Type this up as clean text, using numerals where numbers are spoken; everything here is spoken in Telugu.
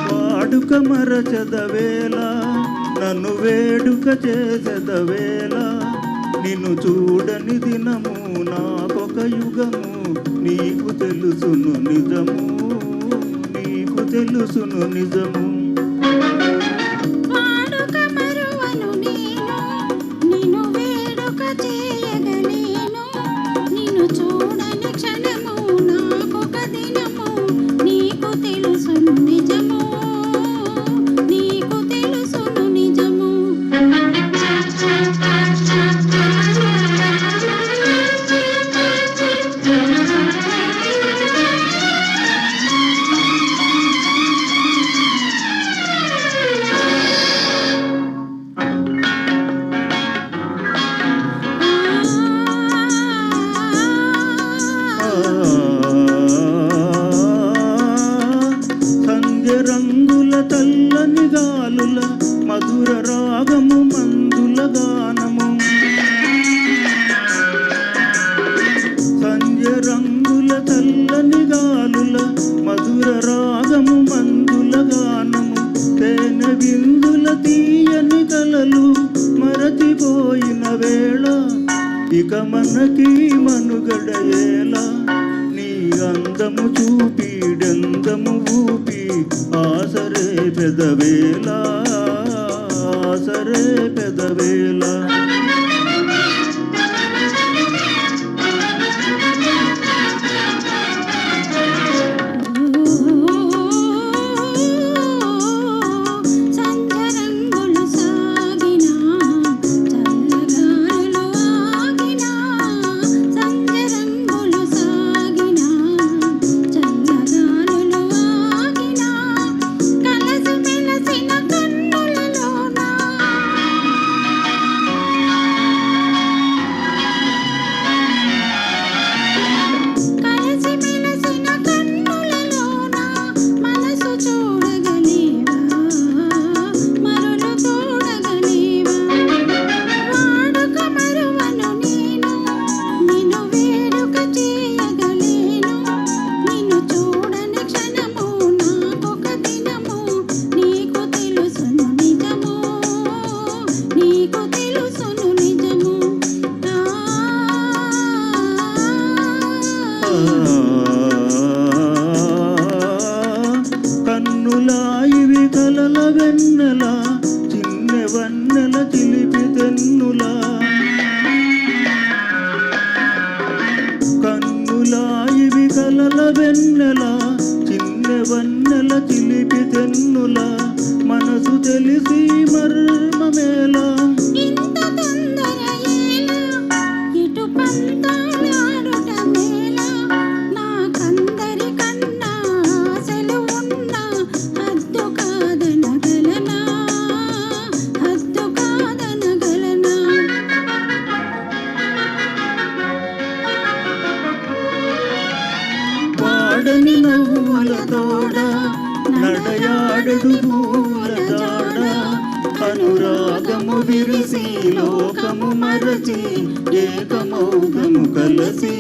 వాడుక మరచదవేళ నన్ను వేడుక చేసెదవేళ నిన్ను చూడని దినము నాకొక యుగము నీకు తెలుసును నిజము నీకు తెలుసును నిజము రంగుల తల్లని గాలుల మధుర రాగము మందుల గానము సంజ రంగుల తల్లని గాలుల మధుర రాగము మందుల గానము తేనె విందుల తీయని కలలు మరచిపోయిన వేళ ఇక మనకి మనుగడయేలా నీ అందము చూపిడెందము ఊపి ఆసరే పెదవేళ ఆసరే పెదవేళ కన్నులా ఇవి కలల వెన్నెల చిన్నె వన్నెల చిలిపి తెన్నులా కన్నులా ఇవి కలల వెన్నెల చిన్నె వన్నెల చిలిపి తెన్నులా మనసు తెలిసి మర్మమేలా వాడని నవ్వుల తోడ నడయాడడు పూల జాడ అనురాగము విరిసి లోకము మరచి ఏకమౌకము కలసి